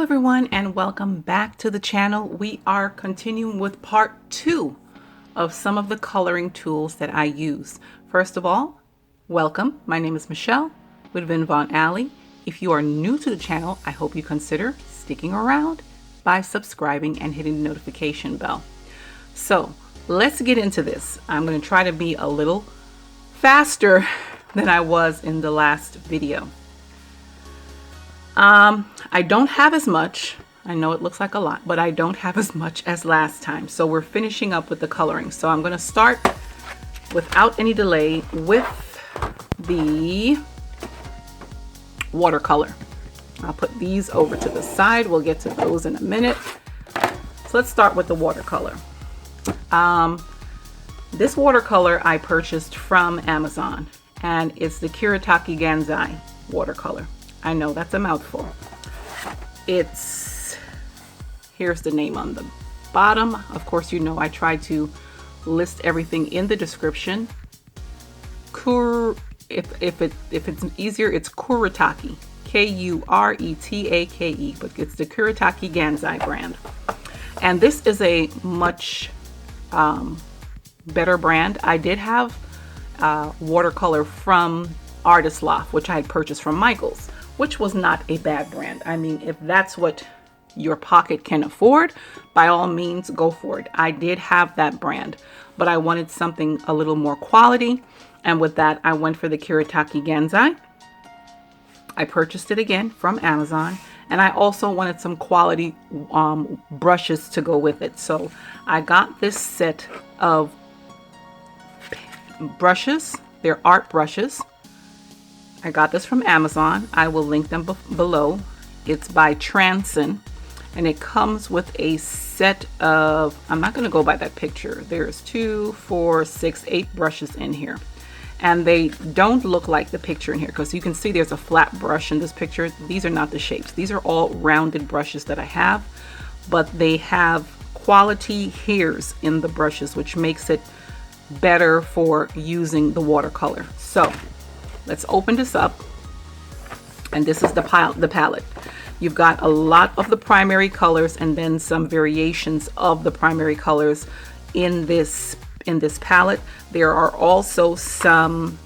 everyone, and welcome back to the channel. We are continuing with part 2 of some of the coloring tools that I use. First of all, welcome. My name is Michelle with vinvonaly. If you are new to the channel, I hope you consider sticking around by subscribing and hitting the notification bell. So let's get into this. I'm going to try to be a little faster than I was in the last video. I don't have as much. I know it looks like a lot, but I don't have as much as last time. So we're finishing up with the coloring. So I'm going to start without any delay with the watercolor. I'll put these over to the side. We'll get to those in a minute. So let's start with the watercolor. This watercolor I purchased from Amazon, and it's the Kuretake Gansai watercolor. I know that's a mouthful. Here's the name on the bottom. Of course, you know I try to list everything in the description. If it's easier, it's Kuretake, Kuretake, but it's the Kuretake Gansai brand. And this is a much better brand. I did have watercolor from Artist Loft, which I had purchased from Michael's, which was not a bad brand. I mean, if that's what your pocket can afford, by all means, go for it. I did have that brand, but I wanted something a little more quality. And with that, I went for the Kuretake Gansai. I purchased it again from Amazon. And I also wanted some quality brushes to go with it. So I got this set of brushes. They're art brushes. I got this from Amazon. I will link them below. It's by Transon, and it comes with a set of, I'm not going to go by that picture. There's 2, 4, 6, 8 brushes in here, and they don't look like the picture in here, because you can see there's a flat brush in this picture. These are not the shapes. These are all rounded brushes that I have, but they have quality hairs in the brushes, which makes it better for using the watercolor. So let's open this up, and this is the palette. You've got a lot of the primary colors and then some variations of the primary colors in this palette. There are also some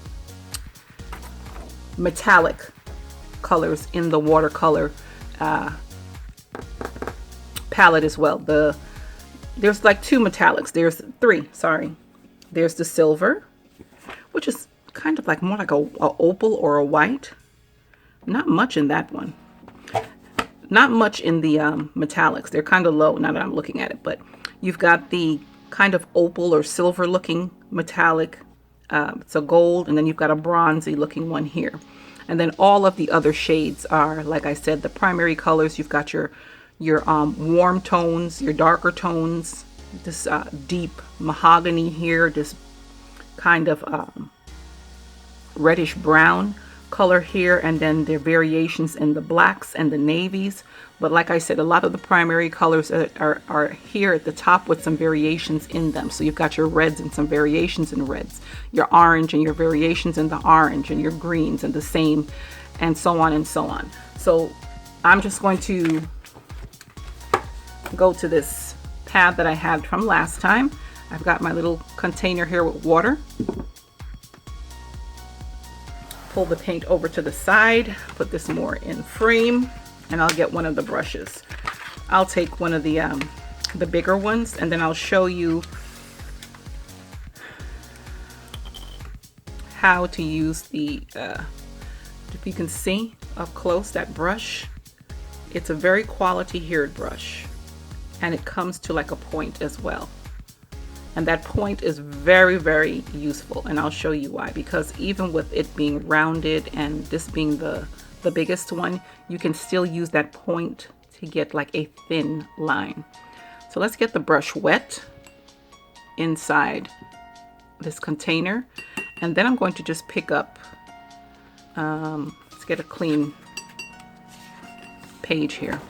metallic colors in the watercolor palette as well. There's like 2 metallics. There's 3, sorry. There's the silver, which is kind of like more like a opal or a white. Not much in that one. Not much in the metallics. They're kind of low now that I'm looking at it, but you've got the kind of opal or silver looking metallic. It's a gold, and then you've got a bronzy looking one here. And then all of the other shades are, like I said, the primary colors. You've got your warm tones, your darker tones, this deep mahogany here, this kind of reddish brown color here, and then there are variations in the blacks and the navies. But like I said, a lot of the primary colors are here at the top with some variations in them. So you've got your reds and some variations in reds, your orange and your variations in the orange, and your greens and the same, and so on and so on. So I'm just going to go to this pad that I had from last time. I've got my little container here with water. Pull the paint over to the side, put this more in frame, and I'll get one of the brushes. I'll take one of the bigger ones, and then I'll show you how to use the, if you can see up close, that brush. It's a very quality haired brush, and it comes to like a point as well. And that point is very, very useful, and I'll show you why. Because even with it being rounded and this being the biggest one, you can still use that point to get like a thin line. So let's get the brush wet inside this container, and then I'm going to just pick up, let's get a clean page here.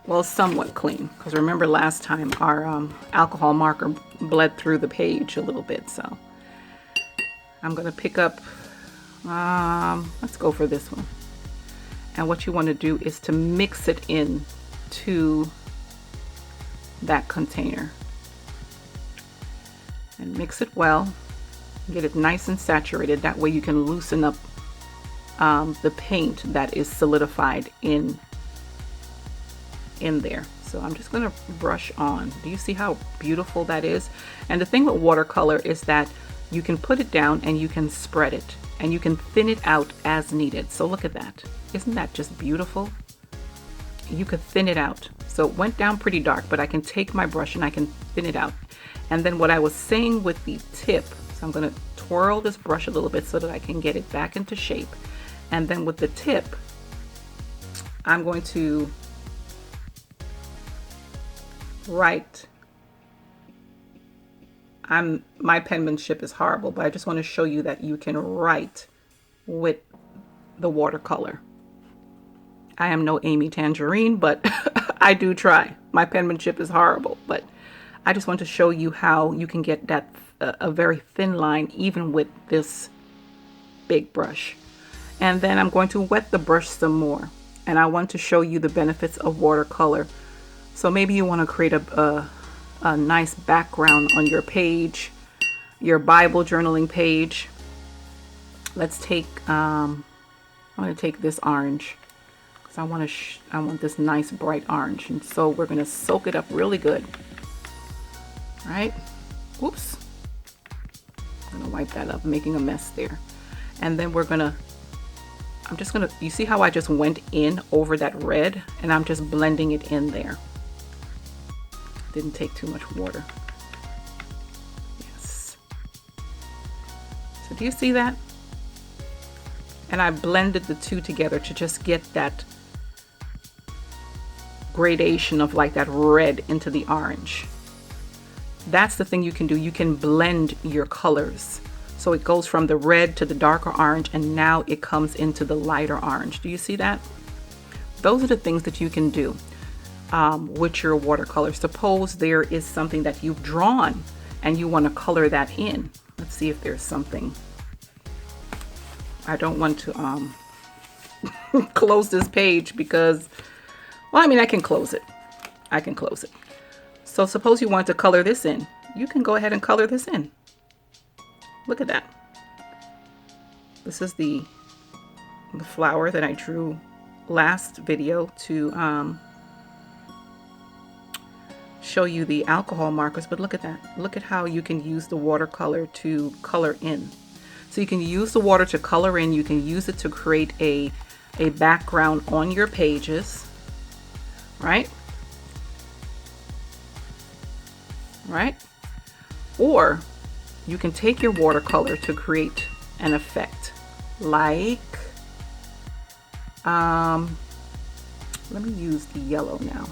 Well, somewhat clean, because remember last time our alcohol marker bled through the page a little bit. So I'm going to pick up, let's go for this one. And what you want to do is to mix it in to that container. And mix it well. Get it nice and saturated. That way you can loosen up the paint that is solidified in there. So I'm just going to brush on. Do you see how beautiful that is? And the thing with watercolor is that you can put it down and you can spread it and you can thin it out as needed. So look at that. Isn't that just beautiful? You could thin it out. So it went down pretty dark, but I can take my brush and I can thin it out. And then what I was saying with the tip, so I'm going to twirl this brush a little bit so that I can get it back into shape. And then with the tip, I'm going to write. My penmanship is horrible, but I just want to show you that you can write with the watercolor. I am no Amy Tangerine, but I do try. My penmanship is horrible, but I just want to show you how you can get that a very thin line even with this big brush. And then I'm going to wet the brush some more, and I want to show you the benefits of watercolor. So maybe you want to create a nice background on your page, your Bible journaling page. Let's take I'm going to take this orange because I want this nice bright orange, and so we're going to soak it up really good. All right. Whoops. I'm going to wipe that up, making a mess there. And then I'm just going to, you see how I just went in over that red, and I'm just blending it in there. Didn't take too much water. Yes. So do you see that? And I blended the two together to just get that gradation of like that red into the orange. That's the thing you can do. You can blend your colors. So it goes from the red to the darker orange, and now it comes into the lighter orange. Do you see that? Those are the things that you can do with your watercolor. Suppose there is something that you've drawn and you want to color that in. Let's see if there's something. I don't want to close this page because, well, I mean, I can close it. I can close it. So suppose you want to color this in. You can go ahead and color this in. Look at that. This is the flower that I drew last video to show you the alcohol markers, but look at that. Look at how you can use the watercolor to color in. So you can use the water to color in. You can use it to create a background on your pages, right? Right? Or you can take your watercolor to create an effect like, let me use the yellow now.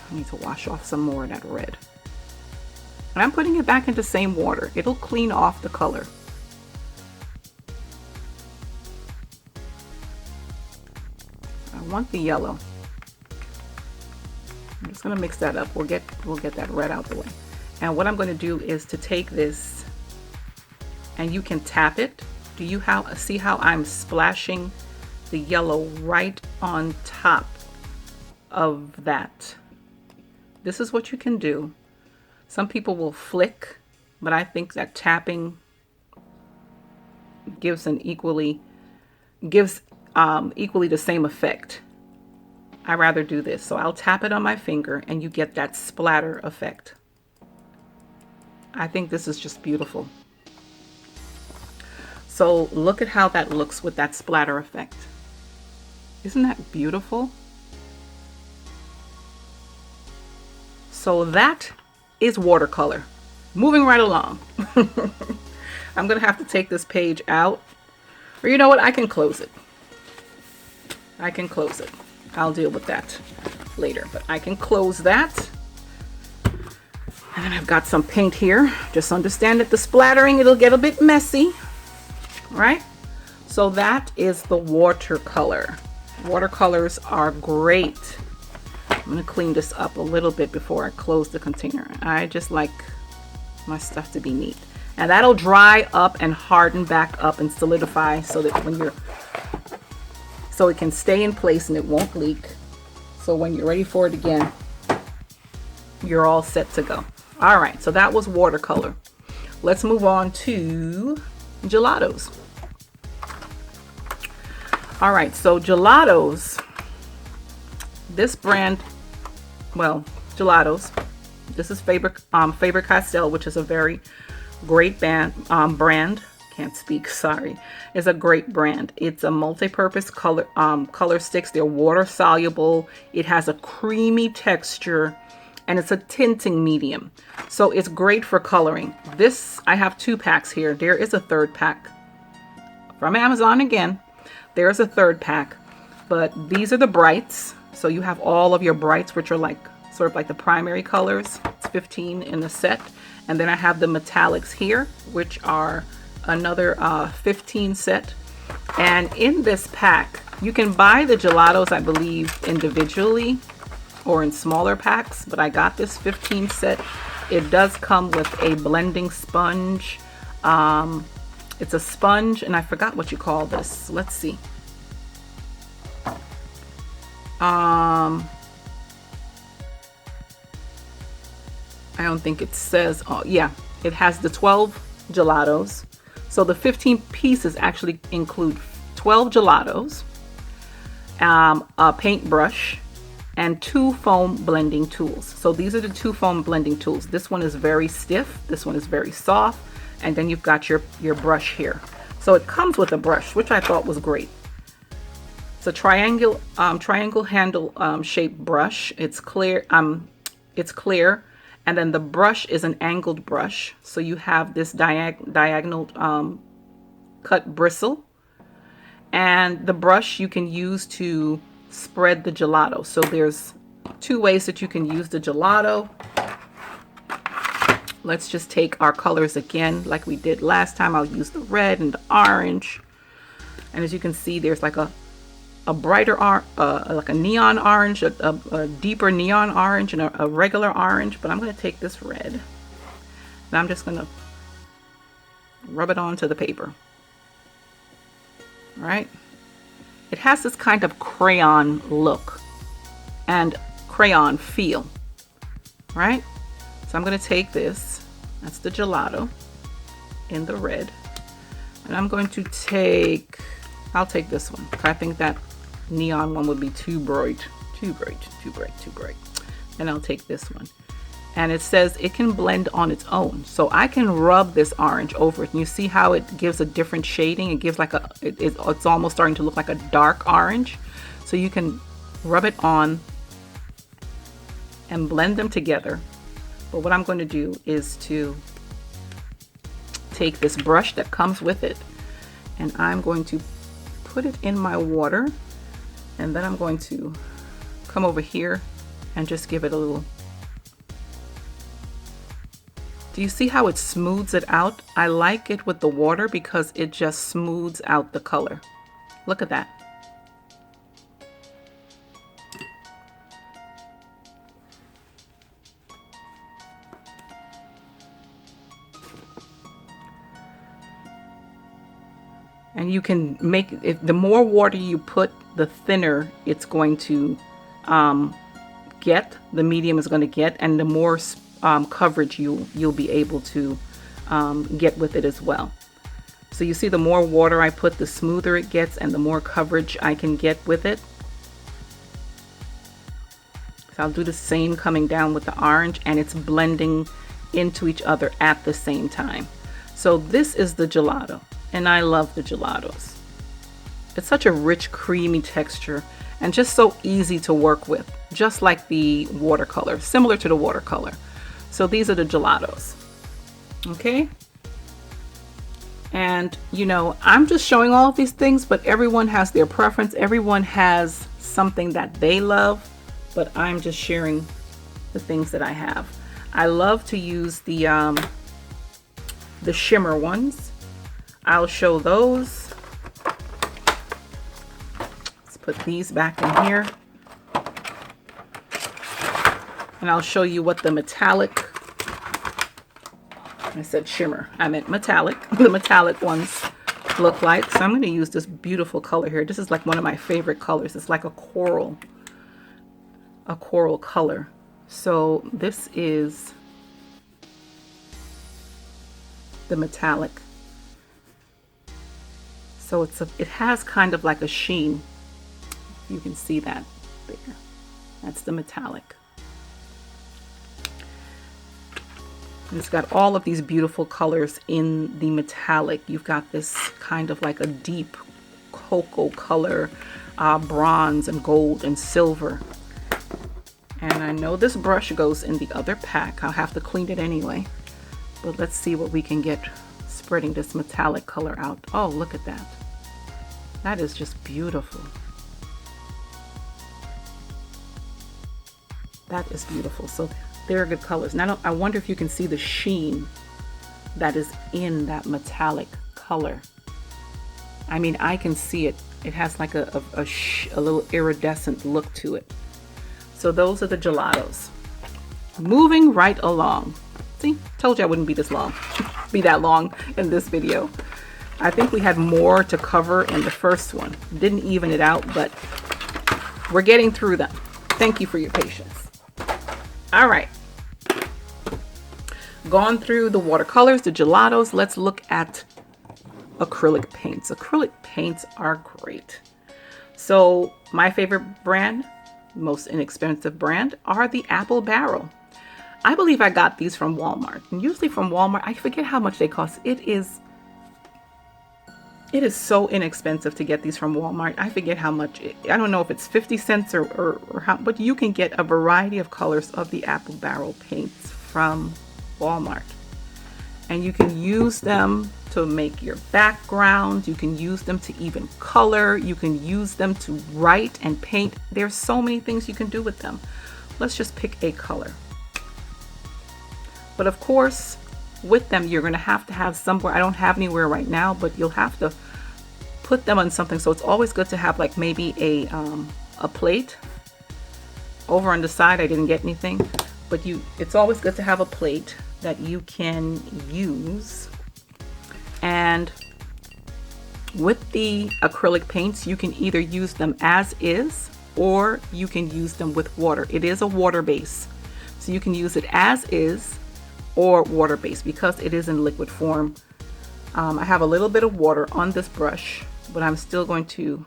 I need to wash off some more of that red. And I'm putting it back into same water. It'll clean off the color. I want the yellow. I'm just going to mix that up. We'll get that red out the way. And what I'm going to do is to take this, and you can tap it. Do you see how I'm splashing the yellow right on top of that? This is what you can do. Some people will flick, but I think that tapping gives equally the same effect. I rather do this. So I'll tap it on my finger and you get that splatter effect. I think this is just beautiful. So look at how that looks with that splatter effect. Isn't that beautiful? So that is watercolor. Moving right along. I'm going to have to take this page out. Or you know what? I can close it. I can close it. I'll deal with that later. But I can close that. And then I've got some paint here. Just understand that the splattering, it'll get a bit messy. Right? So that is the watercolor. Watercolors are great. I'm going to clean this up a little bit before I close the container. I just like my stuff to be neat. And that'll dry up and harden back up and solidify so that when you're so it can stay in place and it won't leak. So when you're ready for it again, you're all set to go. All right, so that was watercolor. Let's move on to gelatos. All right, so gelatos, this brand, well, gelatos, this is Faber-Castell, which is a very great brand. Can't speak, sorry. It's a great brand. It's a multi-purpose color sticks. They're water soluble. It has a creamy texture, and it's a tinting medium. So it's great for coloring. This, I have 2 packs here. There is a 3rd pack from Amazon again. There's a 3rd pack, but these are the brights. So you have all of your brights, which are like sort of like the primary colors. It's 15 in the set. And then I have the metallics here, which are another 15 set. And in this pack, you can buy the gelatos, I believe, individually or in smaller packs, but I got this 15 set. It does come with a blending sponge. It's a sponge, and I forgot what you call this. Let's see. I don't think it says. Oh yeah, it has the 12 gelatos. So the 15 pieces actually include 12 gelatos, a paintbrush, and 2 foam blending tools. So these are the 2 foam blending tools. This one is very stiff, this one is very soft, and then you've got your brush here. So it comes with a brush, which I thought was great. It's a triangle handle shaped brush. It's clear. It's clear. And then the brush is an angled brush. So you have this diagonal cut bristle. And the brush you can use to spread the gelato. So there's 2 ways that you can use the gelato. Let's just take our colors again like we did last time. I'll use the red and the orange. And as you can see, there's like a brighter like a neon orange, a deeper neon orange, and a regular orange. But I'm going to take this red and I'm just going to rub it onto the paper. All right. It has this kind of crayon look and crayon feel. All right. So I'm going to take this, that's the gelato in the red, and I'm going to I'll take this one. I think that neon one would be too bright. And I'll take this one. And it says it can blend on its own. So I can rub this orange over it. And you see how it gives a different shading? It gives like it's almost starting to look like a dark orange. So you can rub it on and blend them together. But what I'm going to do is to take this brush that comes with it, and I'm going to put it in my water, and then I'm going to come over here and just give it a little. Do you see how it smooths it out? I like it with the water because it just smooths out the color. Look at that. And you can make it, the more water you put, the thinner it's going to get, the medium is going to get, and the more coverage you'll be able to get with it as well. So you see, the more water I put, the smoother it gets and the more coverage I can get with it. So I'll do the same coming down with the orange, and it's blending into each other at the same time. So this is the gelato. And I love the gelatos. It's such a rich, creamy texture and just so easy to work with, just like the watercolor, similar to the watercolor. So these are the gelatos. Okay. And you know, I'm just showing all of these things, but everyone has their preference. Everyone has something that they love, but I'm just sharing the things that I have. I love to use the shimmer ones. I'll show those. Let's put these back in here. And I'll show you what the metallic, I said shimmer, I meant metallic, the metallic ones look like. So I'm going to use this beautiful color here. This is like one of my favorite colors. It's like a coral color. So this is the metallic. So it has kind of like a sheen. You can see that there. That's the metallic. And it's got all of these beautiful colors in the metallic. You've got this kind of like a deep cocoa color, bronze and gold and silver. And I know this brush goes in the other pack. I'll have to clean it anyway. But let's see what we can get spreading this metallic color out. Oh, look at that. That is just beautiful. That is beautiful. So they're good colors. Now I wonder if you can see the sheen that is in that metallic color. I mean, I can see it. It has like a little iridescent look to it. So those are the gelatos. Moving right along. See, told you I wouldn't be that long in this video. I think we had more to cover in the first one. Didn't even it out, but we're getting through them. Thank you for your patience. All right. Gone through the watercolors, the gelatos. Let's look at acrylic paints. Acrylic paints are great. So my favorite brand, most inexpensive brand, are the Apple Barrel. I believe I got these from Walmart. And usually from Walmart, I forget how much they cost. It is so inexpensive to get these from Walmart. I forget how much. I don't know if it's 50 cents or how, but you can get a variety of colors of the Apple Barrel paints from Walmart. And you can use them to make your background. You can use them to even color. You can use them to write and paint. There's so many things you can do with them. Let's just pick a color. But of course, with them, you're going to have somewhere. I don't have anywhere right now, but you'll have to put them on something. So it's always good to have like maybe a plate. Over on the side, I didn't get anything, but it's always good to have a plate that you can use. And with the acrylic paints, you can either use them as is, or you can use them with water. It is a water base, so you can use it as is or water based because it is in liquid form. I have a little bit of water on this brush, but I'm still going to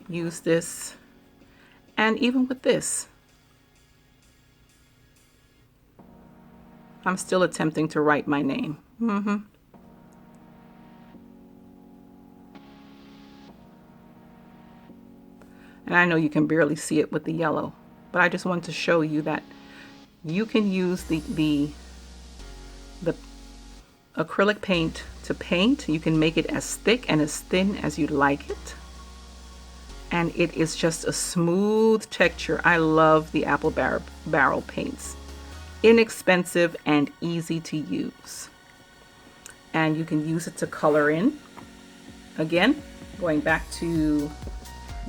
use this. And even with this, I'm still attempting to write my name. And I know you can barely see it with the yellow, but I just wanted to show you that you can use the acrylic paint to paint. You can make it as thick and as thin as you'd like it. And it is just a smooth texture. I love the Apple Barrel paints. Inexpensive and easy to use. And you can use it to color in. Again, going back to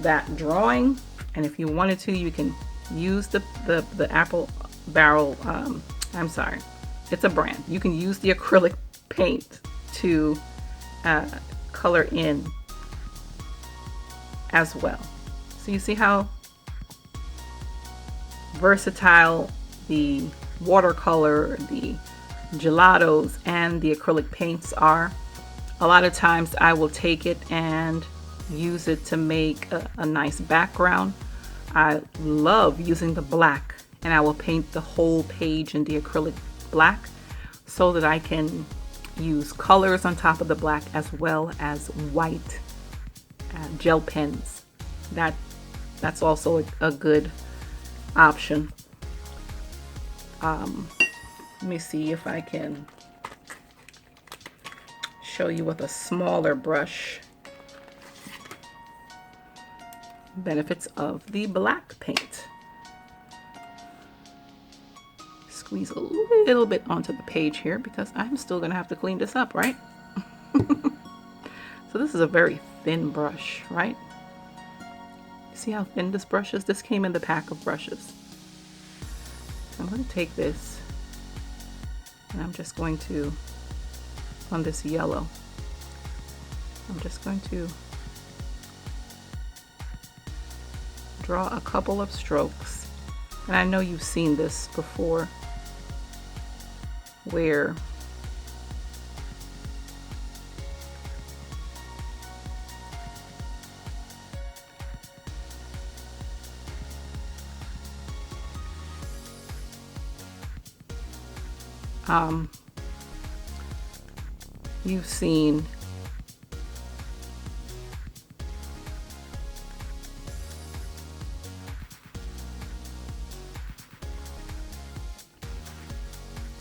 that drawing, and if you wanted to, you can use the Apple Barrel, I'm sorry, it's a brand. You can use the acrylic paint to color in as well. So you see how versatile the watercolor, the gelatos, and the acrylic paints are. A lot of times I will take it and use it to make a nice background. I love using the black, and I will paint the whole page in the acrylic black so that I can use colors on top of the black as well as white gel pens. That's also a good option. Let me see if I can show you with a smaller brush benefits of the black paint. Squeeze a little bit onto the page here because I'm still gonna have to clean this up, right? So this is a very thin brush, right? See how thin this brush is? This came in the pack of brushes. I'm going to take this and I'm just going to, on this yellow, I'm just going to draw a couple of strokes. And I know you've seen this before, where you've seen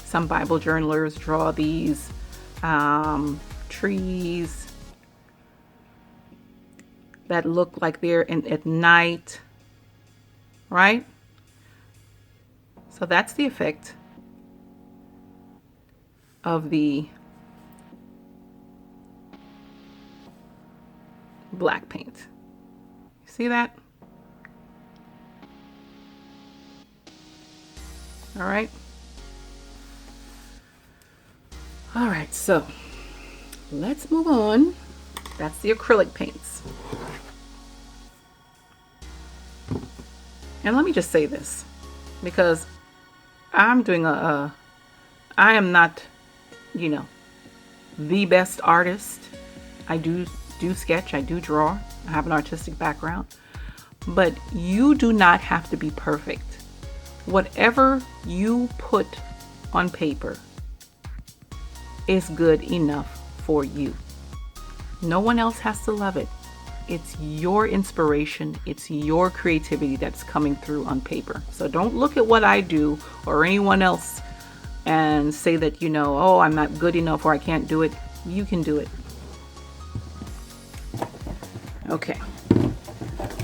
some Bible journalers draw these trees that look like they're at night, right? So that's the effect of the black paint. See that? All right. All right, so let's move on. That's the acrylic paints. And let me just say this, because I'm doing I am not, you know, the best artist. I do sketch, I do draw, I have an artistic background, but you do not have to be perfect. Whatever you put on paper is good enough for you. No one else has to love it. It's your inspiration, it's your creativity that's coming through on paper. So don't look at what I do or anyone else and say that, you know, oh, I'm not good enough or I can't do it. You can do it. Okay.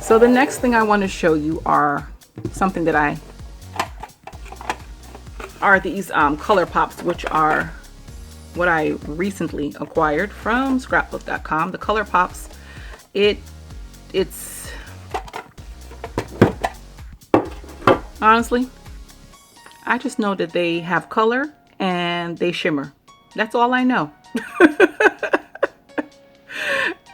So the next thing I want to show you are something that are these color pops, which are what I recently acquired from scrapbook.com. The color pops, it's honestly, I just know that they have color and they shimmer. That's all I know.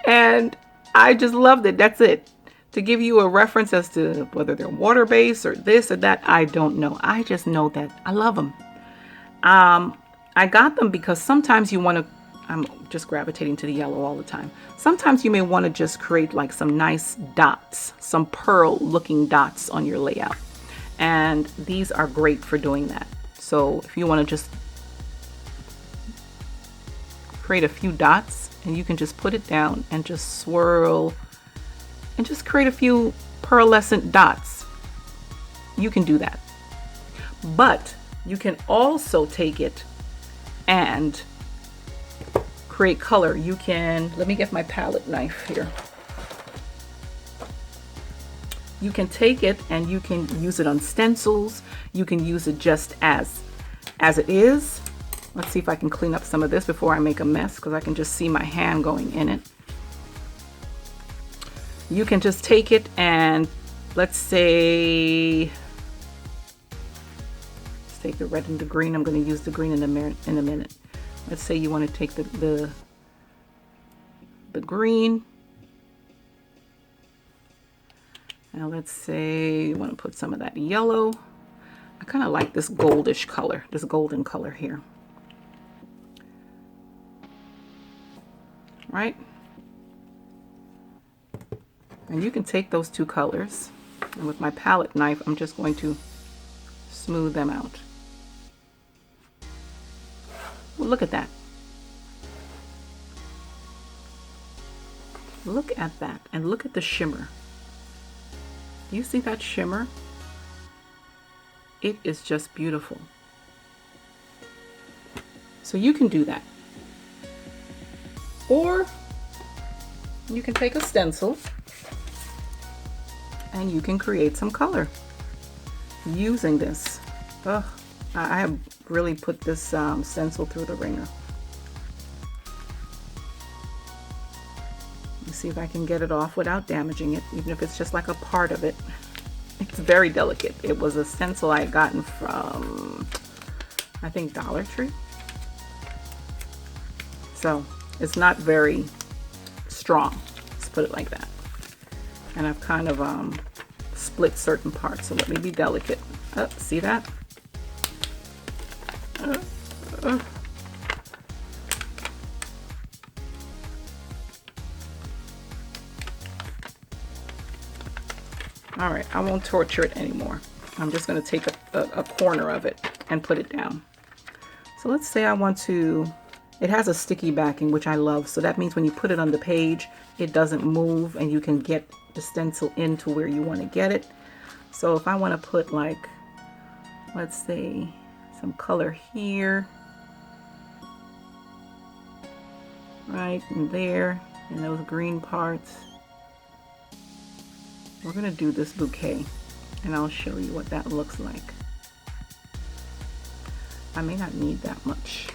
And I just loved it. That's it. To give you a reference as to whether they're water-based or this or that, I don't know. I just know that I love them. I got them because sometimes you want to, I'm just gravitating to the yellow all the time. Sometimes you may want to just create like some nice dots, some pearl looking dots on your layout. And these are great for doing that. So if you want to just create a few dots, and you can just put it down and just swirl and just create a few pearlescent dots. You can do that. But you can also take it and create color. You can, let me get my palette knife here. You can take it and you can use it on stencils. You can use it just as it is. Let's see if I can clean up some of this before I make a mess, because I can just see my hand going in it. You can just take it and let's say, let's take the red and the green. I'm going to use the green in a minute. Let's say you want to take the green. Now let's say you want to put some of that yellow. I kind of like this goldish color, this golden color here. Right? And you can take those two colors, and with my palette knife, I'm just going to smooth them out. Well, look at that. Look at that, and look at the shimmer. Do you see that shimmer? It is just beautiful. So you can do that. Or you can take a stencil and you can create some color using this. Oh, I have really put this stencil through the ringer. Let me see if I can get it off without damaging it, even if it's just like a part of it. It's very delicate. It was a stencil I had gotten from, I think, Dollar Tree. So it's not very strong. Let's put it like that. And I've kind of split certain parts, so let me be delicate. See that? All right, I won't torture it anymore. I'm just going to take a corner of it and put it down. So let's say I want to, it has a sticky backing, which I love. So that means when you put it on the page, it doesn't move and you can get the stencil into where you want to get it. So if I want to put like, let's say some color here, right in there, in those green parts. We're going to do this bouquet and I'll show you what that looks like. I may not need that much,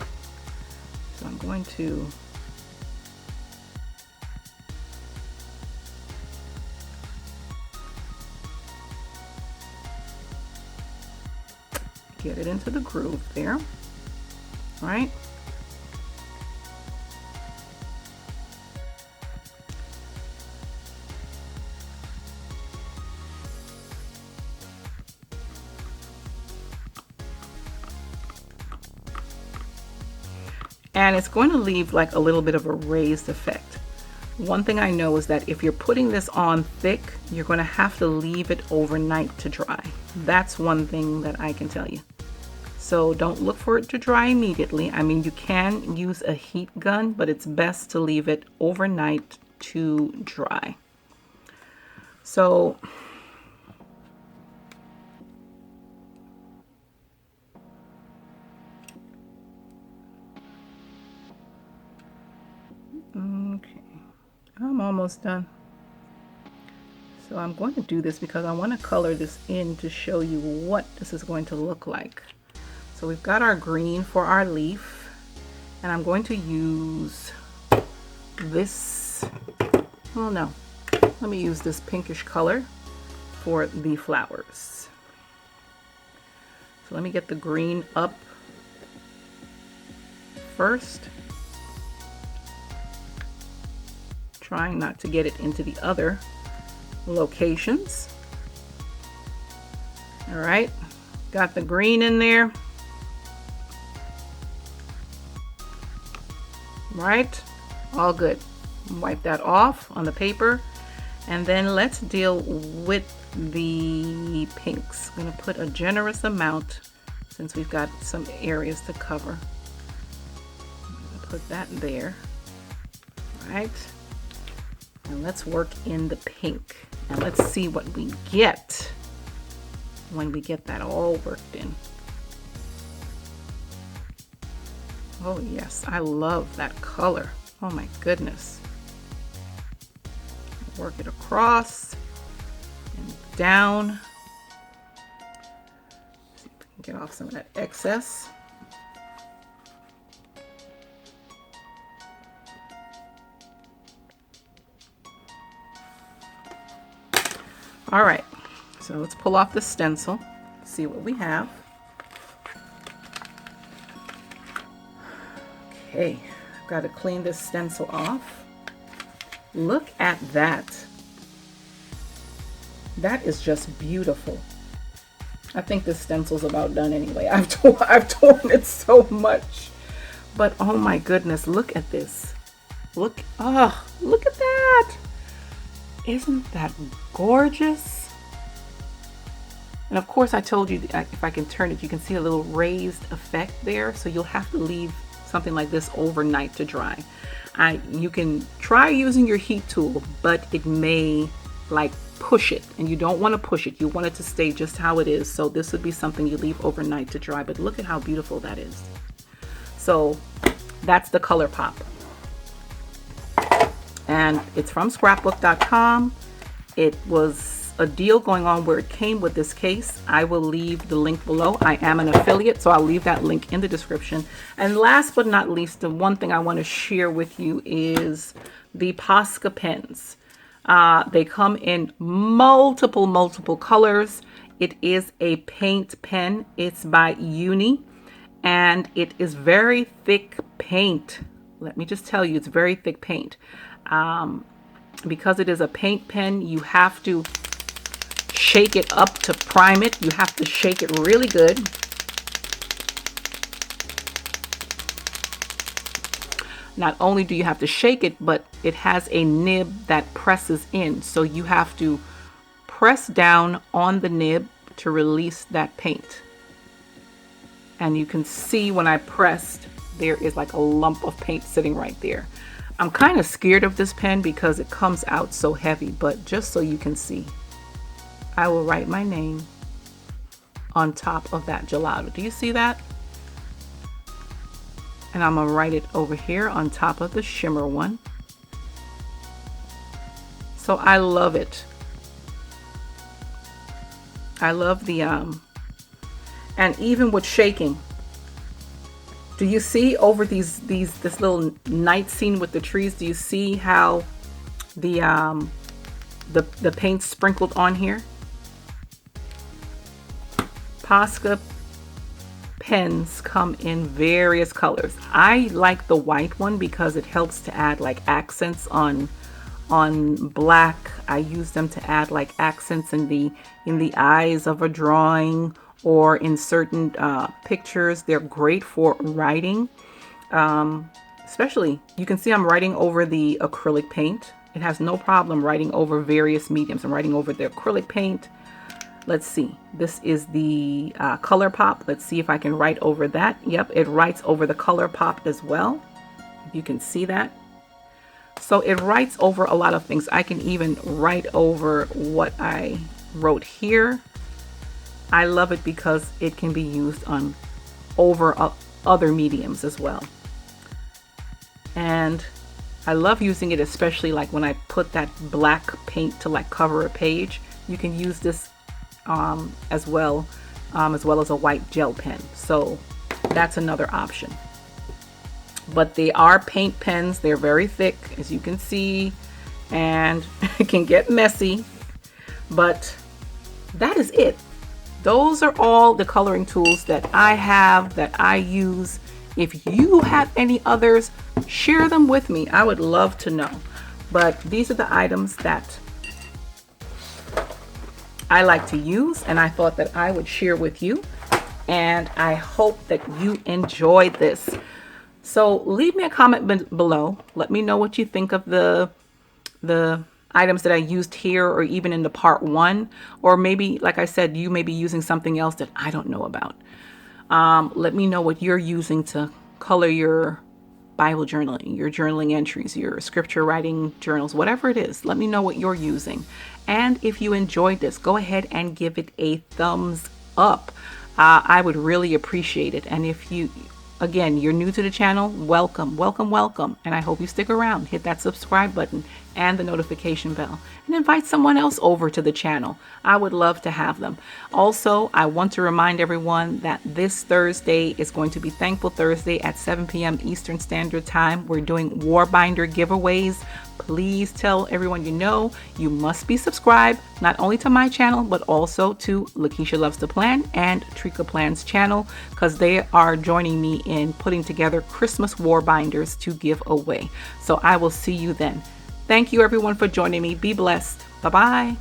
so I'm going to get it into the groove there, right? And it's going to leave like a little bit of a raised effect. One thing I know is that if you're putting this on thick, you're going to have to leave it overnight to dry. That's one thing that I can tell you. So don't look for it to dry immediately. I mean, you can use a heat gun, but it's best to leave it overnight to dry. So okay, I'm almost done. So I'm going to do this because I want to color this in to show you what this is going to look like. So we've got our green for our leaf, and I'm going to use this, well no, let me use this pinkish color for the flowers. So let me get the green up first, trying not to get it into the other locations. All right, got the green in there. Right, all good. Wipe that off on the paper, and then let's deal with the pinks. I'm going to put a generous amount since we've got some areas to cover. I'm going to put that there. All right, and let's work in the pink, and let's see what we get when we get that all worked in. Oh yes, I love that color. Oh my goodness. Work it across and down. See if we can get off some of that excess. All right, so let's pull off the stencil, see what we have. Okay, I've got to clean this stencil off. Look at that. That is just beautiful. I think this stencil's about done anyway. I've torn it so much. But oh my goodness, look at this. Look at that. Isn't that gorgeous? And of course I told you that if I can turn it, you can see a little raised effect there. So you'll have to leave something like this overnight to dry. You can try using your heat tool, but it may like push it, and you don't want to push it. You want it to stay just how it is. So this would be something you leave overnight to dry, but look at how beautiful that is. So that's the Color Pop. And it's from scrapbook.com. It was a deal going on where it came with this case. I will leave the link below. I am an affiliate, so I'll leave that link in the description. And last but not least, the one thing I want to share with you is the Posca pens. They come in multiple colors. It is a paint pen. It's by Uni, and it is very thick paint. Let me just tell you, it's very thick paint. because it is a paint pen, you have to shake it up to prime it. You have to shake it really good. Not only do you have to shake it, but it has a nib that presses in. So you have to press down on the nib to release that paint. And you can see when I pressed, there is like a lump of paint sitting right there. I'm kind of scared of this pen because it comes out so heavy, but just so you can see, I will write my name on top of that gelato. Do you see that? And I'm gonna write it over here on top of the shimmer one. So I love it. I love the, and even with shaking, do you see over this little night scene with the trees? Do you see how the paint sprinkled on here? Posca pens come in various colors. I like the white one because it helps to add like accents on black. I use them to add like accents in the eyes of a drawing or in certain pictures. They're great for writing, especially, you can see I'm writing over the acrylic paint. It has no problem writing over various mediums. I'm writing over the acrylic paint. Let's see, this is the Color Pop. Let's see if I can write over that. Yep, it writes over the Color Pop as well. You can see that. So it writes over a lot of things. I can even write over what I wrote here. I love it because it can be used on over other mediums as well. And I love using it, especially like when I put that black paint to like cover a page. You can use this as well as a white gel pen. So that's another option. But they are paint pens. They're very thick, as you can see, and it can get messy. But that is it. Those are all the coloring tools that I have, that I use. If you have any others, share them with me. I would love to know. But these are the items that I like to use, and I thought that I would share with you. And I hope that you enjoyed this. So leave me a comment below. Let me know what you think of the items that I used here, or even in the part 1, or maybe, like I said, you may be using something else that I don't know about. Let me know what you're using to color your Bible journaling, your journaling entries, your scripture writing journals, whatever it is. Let me know what you're using. And if you enjoyed this, go ahead and give it a thumbs up. I would really appreciate it. And if you, again, you're new to the channel, welcome, welcome, welcome. And I hope you stick around. Hit that subscribe button and the notification bell, and invite someone else over to the channel. I would love to have them. Also, I want to remind everyone that this Thursday is going to be Thankful Thursday at 7 p.m. Eastern Standard Time. We're doing war binder giveaways. Please tell everyone you know. You must be subscribed, not only to my channel, but also to Lakisha Loves to Plan and Tricka Plan's channel, because they are joining me in putting together Christmas war binders to give away. So I will see you then. Thank you everyone for joining me. Be blessed. Bye-bye.